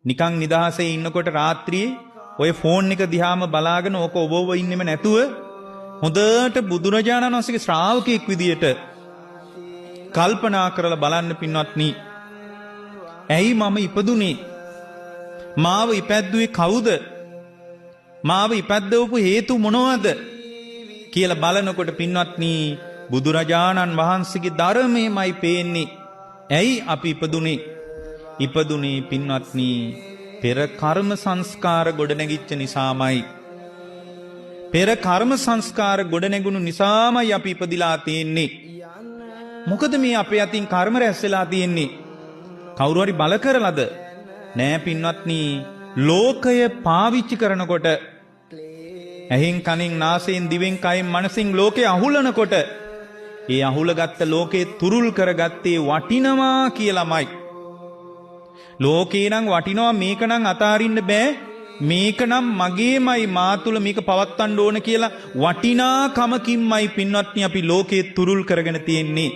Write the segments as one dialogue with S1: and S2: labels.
S1: නිකන් නිදහසේ ඉන්නකොට රාත්‍රියේ ඔය ෆෝන් එක දිහාම බලාගෙන ඕක ඔබව ඉන්නෙම නැතුව හොඳට බුදුරජාණන් වහන්සේගේ ශ්‍රාවකෙක් විදියට කල්පනා කරලා බලන්න පින්වත්නි. ඇයි මම ඉපදුනේ? මාව ඉපැද්දුවේ කවුද? මාව ඉපැද්දවපු හේතු මොනවද කියලා බලනකොට පින්වත්නි බුදුරජාණන් වහන්සේගේ ධර්මයමයි පේන්නේ. ඇයි අපි ඉපදුනේ පින්වත්නි පෙර කර්ම සංස්කාර ගොඩනැගිච්ච නිසාමයි. පෙර කර්ම සංස්කාර ගොඩනැගුණු නිසාමයි අපි ඉපදිලා තියෙන්නේ. මොකද මේ අපේ අතින් කර්ම රැස් වෙලා තියෙන්නේ? කවුරු හරි බල කරලාද? නෑ පින්වත්නි, ලෝකය පාවිච්චි කරනකොට ඇහෙන් කනෙන් නාසයෙන් දිවෙන් කයෙන් මනසින් ලෝකේ අහුලනකොට ඒ අහුලගත්ත ලෝකේ තුරුල් කරගත්තේ වටිනවා කියලාමයි. ලෝකේ නම් වටිනවා, මේක නම් අතාරින්න බෑ, මේක නම් මගේමයි, මා තුල මේක පවත්වන්න ඕන කියලා වටිනාකමකින්මයි පින්වත්නි අපි ලෝකේ තුරුල් කරගෙන තියෙන්නේ.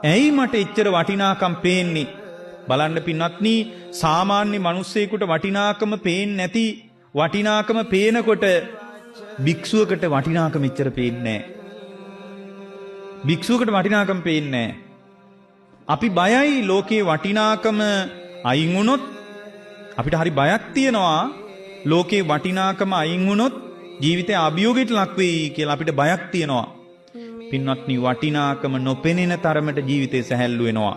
S1: ඇයි මට එච්චර වටිනාකම් පේන්නේ? බලන්න පින්වත්නි, සාමාන්‍ය මිනිස්සෙකුට වටිනාකම පේන්නේ නැති, වටිනාකම පේනකොට භික්ෂුවකට වටිනාකම එච්චර පේන්නේ නැහැ. භික්ෂුවකට වටිනාකම පේන්නේ නැහැ. අපි බයයි ලෝකේ වටිනාකම අයින් වුණොත්, අපිට හරි බයක් තියෙනවා ලෝකේ වටිනාකම අයින් වුණොත් ජීවිතේ අභියෝගයට ලක් වෙයි කියලා අපිට බයක් තියෙනවා. පින්වත්නි, වටිනාකම නොපෙනෙන තරමට ජීවිතේ සැහැල්ලු වෙනවා.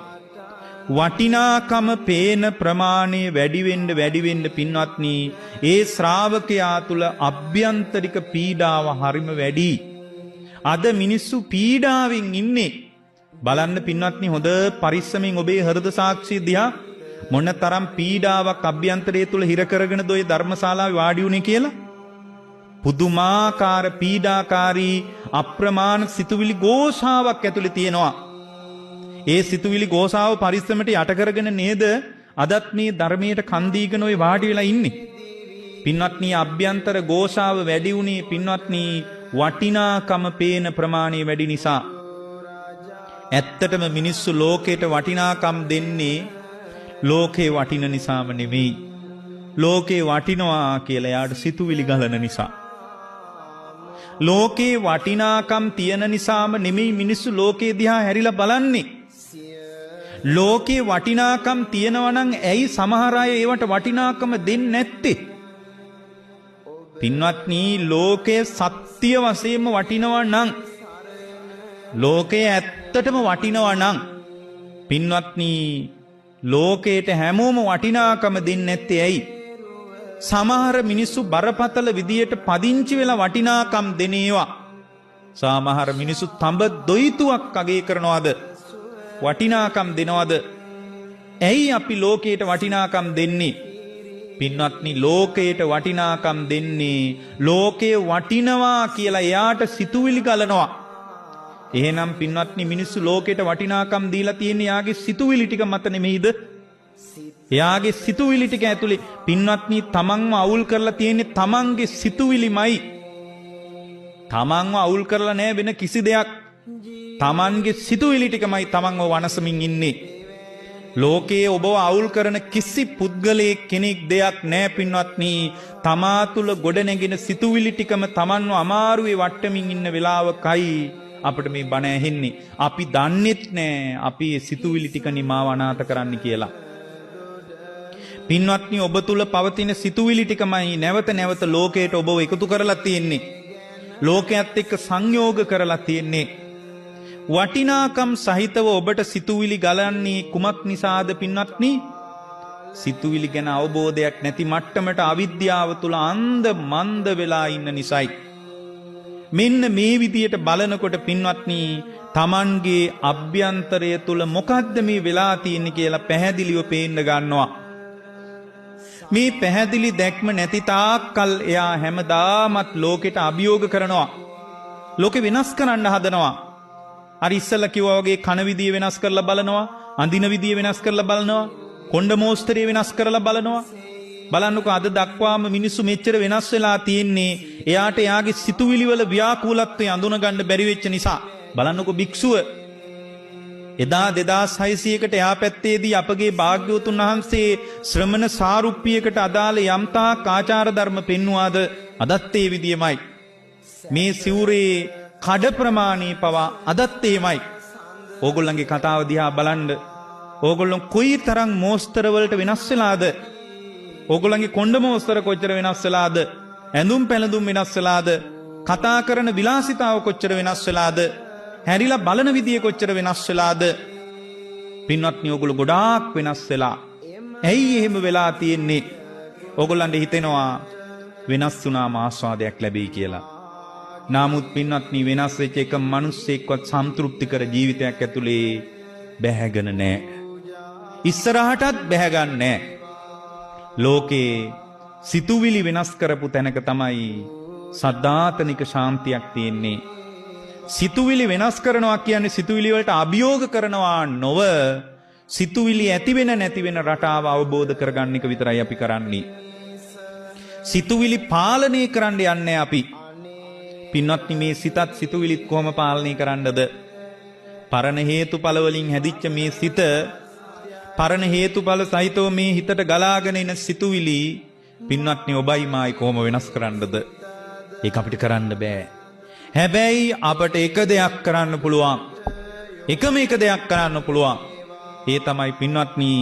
S1: වටිනාකම පේන ප්‍රමාණය වැඩි වෙන්න පින්වත්නි ඒ ශ්‍රාවකයා තුල අභ්‍යන්තරික පීඩාව හරිම වැඩි. අද මිනිස්සු පීඩාවෙන් ඉන්නේ. බලන්න පින්වත්නි, හොඳ පරිස්සමෙන් ඔබේ හෘද සාක්ෂිය දිහා මොනතරම් පීඩාවක් අභ්‍යන්තරයේ තුල හිර කරගෙනද ඔය ධර්මශාලාවේ වාඩි වුනේ කියලා. පුදුමාකාර පීඩාකාරී අප්‍රමාණ සිතුවිලි ഘോഷාවක් ඇතුලේ තියෙනවා. ඒ සිතුවිලි ഘോഷාව පරිස්සමට යට කරගෙන නේද අදත් මේ ධර්මයට කන් දීගෙන ඔය වාඩි වෙලා ඉන්නේ. පින්වත්නි, අභ්‍යන්තර ഘോഷාව වැඩි උනේ පින්වත්නි වටිනාකම පේන ප්‍රමාණය වැඩි නිසා. ඇත්තටම මිනිස්සු ලෝකයට වටිනාකම් දෙන්නේ ලෝකේ වටින නිසාම නෙවෙයි. ලෝකේ වටිනවා කියලා යාට සිතුවිලි ගලන නිසා. ලෝකේ වටිනාකම් තියෙන නිසාම නෙමෙයි මිනිස්සු ලෝකේ දිහා හැරිලා බලන්නේ. ලෝකේ වටිනාකම් තියෙනවා නම් ඇයි සමහර අය ඒවට වටිනාකම දෙන්නේ නැත්තේ? පින්වත්නි, ලෝකයේ සත්‍ය වශයෙන්ම වටිනවා නම්, ලෝකයේ ඇත්තටම වටිනවා නම් පින්වත්නි ලෝකයට හැමෝම වටිනාකම දෙන්නේ නැත්තේ ඇයි? සමහර මිනිස්සු බරපතල විදියට පදිංචි වෙලා වටිනාකම් දෙනේවා. සමහර මිනිස්සු තඹ දොයිතුවක් අගේ කරනවාද? වටිනාකම් දෙනවද? ඇයි අපි ලෝකයට වටිනාකම් දෙන්නේ? පින්වත්නි, ලෝකයට වටිනාකම් දෙන්නේ ලෝකේ වටිනවා කියලා එයාට සිතුවිලි ගලනවා. එහෙනම් පින්වත්නි, මිනිස්සු ලෝකයට වටිනාකම් දීලා තියෙන්නේ යාගේ සිතුවිලි ටික මත නෙමෙයිද? එයාගේ සිතුවිලි ටික ඇතුලේ පින්වත්නි තමන්ව අවුල් කරලා තියෙන්නේ තමන්ගේ සිතුවිලිමයි. තමන්ව අවුල් කරලා නෑ වෙන කිසි දෙයක්. තමන්ගේ සිතුවිලි ටිකමයි තමන්ව වනසමින් ඉන්නේ. ලෝකයේ ඔබව අවුල් කරන කිසි පුද්ගලයෙක් කෙනෙක් දෙයක් නෑ පින්වත්නි. තමා තුල ගොඩනැගෙන සිතුවිලි ටිකම තමන්ව අමාරුවේ වට්ටමින් ඉන්න වෙලාවකයි අපිට මේ බණ ඇහෙන්නේ. අපි දන්නෙත් නෑ අපි ඒ සිතුවිලි ටික නිමාව අනාත කරන්න කියලා. පින්වත්නි, ඔබ තුල පවතින සිතුවිලි ටිකමයි නැවත නැවත ලෝකයට ඔබව එකතු කරලා තියෙන්නේ. ලෝකයේත් එක්ක සංයෝග කරලා තියෙන්නේ. වටිනාකම් සහිතව ඔබට සිතුවිලි ගලන්නේ කුමක් නිසාද පින්වත්නි? සිතුවිලි ගැන අවබෝධයක් නැති මට්ටමට අවිද්‍යාව තුල අන්ධ මන්ද වෙලා ඉන්න නිසායි. මෙන්න මේ විදියට බලනකොට පින්වත්නි තමන්ගේ අභ්‍යන්තරය තුල මොකද්ද මේ වෙලා තියෙන්නේ කියලා පැහැදිලිව පේන්න ගන්නවා. මේ පැහැදිලි දැක්ම නැති තාක්කල් එයා හැමදාමත් ලෝකෙට අභියෝග කරනවා. ලෝකෙ වෙනස් කරන්න හදනවා. අර ඉස්සෙල්ලා කිව්වා වගේ කන විදිය වෙනස් කරලා බලනවා, අඳින විදිය වෙනස් කරලා බලනවා, කොණ්ඩ මෝස්තරය වෙනස් කරලා බලනවා. බලන්නකො අද දක්වාම මිනිස්සු මෙච්චර වෙනස් වෙලා තියෙන්නේ එයාට එයාගේ සිතුවිලි වල ව්‍යාකූලත්වය අඳුන ගන්න බැරි වෙච්ච නිසා. බලන්නකො භික්ෂුව එදා 2600කට යා පැත්තේදී අපගේ භාග්‍යවතුන් වහන්සේ ශ්‍රමණ සාරුප්පියකට අදාළ යම්තාක් ආචාර ධර්ම පෙන්වුවාද අදත් ඒ විදියමයි. මේ සිවුරේ කඩ ප්‍රමාණී පවා අදත් එමයි. ඕගොල්ලන්ගේ කතාව දිහා බලන්න. ඕගොල්ලෝ කොයිතරම් මෝස්තර වලට වෙනස් වෙලාද? ඕගොල්ලන්ගේ කොණ්ඩ මෝස්තර කොච්චර වෙනස් වෙලාද? ඇඳුම් පැළඳුම් වෙනස් වෙලාද? කතා කරන විලාසිතාව කොච්චර වෙනස් වෙලාද? හැරිලා බලන විදිය කොච්චර වෙනස් වෙලාද? පින්වත්නි, ඕගොල්ලෝ ගොඩාක් වෙනස් වෙලා. ඇයි එහෙම වෙලා තියෙන්නේ? ඕගොල්ලන්ට හිතෙනවා වෙනස් වුණාම ආස්වාදයක් ලැබෙයි කියලා. නමුත් පින්වත්නි, වෙනස් වෙච්ච එක මිනිස්සෙක්වත් සම්තෘප්ති කර ජීවිතයක් ඇතුලේ බැහැගෙන නැහැ. ඉස්සරහටත් බැහැගන්නේ නැහැ. ලෝකේ සිතුවිලි වෙනස් කරපු තැනක තමයි සද්ධාතනික ශාන්තියක් තියෙන්නේ. සිතුවිලි වෙනස් කරනවා කියන්නේ සිතුවිලි වලට අභියෝග කරනවා නොව සිතුවිලි ඇති වෙන නැති වෙන රටාව අවබෝධ කරගන්න එක විතරයි අපි කරන්නේ. සිතුවිලි පාලනය කරන්න යන්නේ අපි. පින්වත්නි, මේ සිතත් සිතුවිලිත් කොහොම පාලනය කරන්නද? පරණ හේතුඵල වලින් හැදිච්ච මේ සිත, පරණ හේතුඵල සහිතව මේ හිතට ගලාගෙන එන සිතුවිලි පින්වත්නි, ඔබයි මායි කොහොම වෙනස් කරන්නද? ඒක අපිට කරන්න බෑ. හැබැයි අපට එක දෙයක් කරන්න පුළුවන්. එකම එක දෙයක් කරන්න පුළුවන්. ඒ තමයි පින්වත්නි,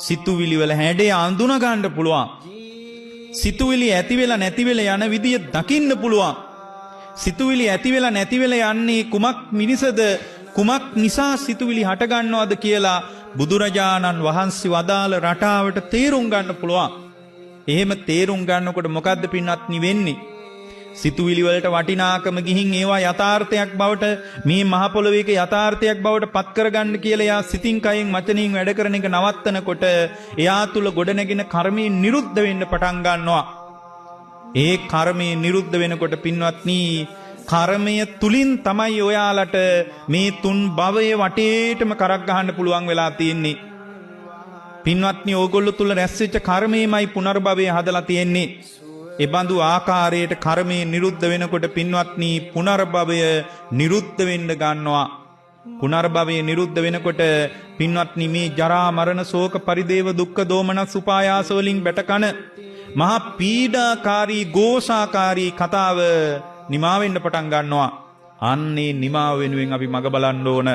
S1: සිතුවිලි වල හැඩය අඳුන ගන්න පුළුවන්. සිතුවිලි ඇති වෙලා නැති වෙලා යන විදිය දකින්න පුළුවන්. සිතුවිලි ඇති වෙලා නැති වෙලා යන්නේ කුමක් මිනිසද, කුමක් නිසා සිතුවිලි හට ගන්නවද කියලා බුදුරජාණන් වහන්සේ වදාළ රටාවට තේරුම් ගන්න පුළුවන්. එහෙම තේරුම් ගන්නකොට මොකද්ද පින්වත්නි වෙන්නේ? සිතුවිලි වලට වටිනාකම ගිහින් ඒවා යථාර්ථයක් බවට, මේ මහ පොළොවේක යථාර්ථයක් බවට පත් කරගන්න කියලා එයා සිතින් කයින් වචනින් වැඩ කරන එක නවත්තනකොට එයා තුල ගොඩනැගෙන කර්මයේ නිරුද්ධ වෙන්න පටන් ගන්නවා. ඒ කර්මයේ නිරුද්ධ වෙනකොට පින්වත්නි, කර්මය තුලින් තමයි ඔයාලට මේ තුන් භවයේ වටේටම කරක් ගහන්න පුළුවන් වෙලා තියෙන්නේ. පින්වත්නි, ඕගොල්ලෝ තුල රැස් වෙච්ච කර්මයමයි පුනර්භවය හදලා තියෙන්නේ. ඒ බඳු ආකාරයට කර්මයේ නිරුද්ධ වෙනකොට පින්වත්නි, පුනර්භවය නිරුද්ධ වෙන්න ගන්නවා. පුනර්භවය නිරුද්ධ වෙනකොට පින්වත්නි, මේ ජරා මරණ ශෝක පරිදේව දුක්ඛ දෝමනස් උපායාස වලින් බැටකන මහා පීඩාකාරී ഘോഷාකාරී කතාව නිමා වෙන්න පටන් ගන්නවා. අන්නේ නිමාව වෙනුවෙන් අපි මග බලන්න ඕන.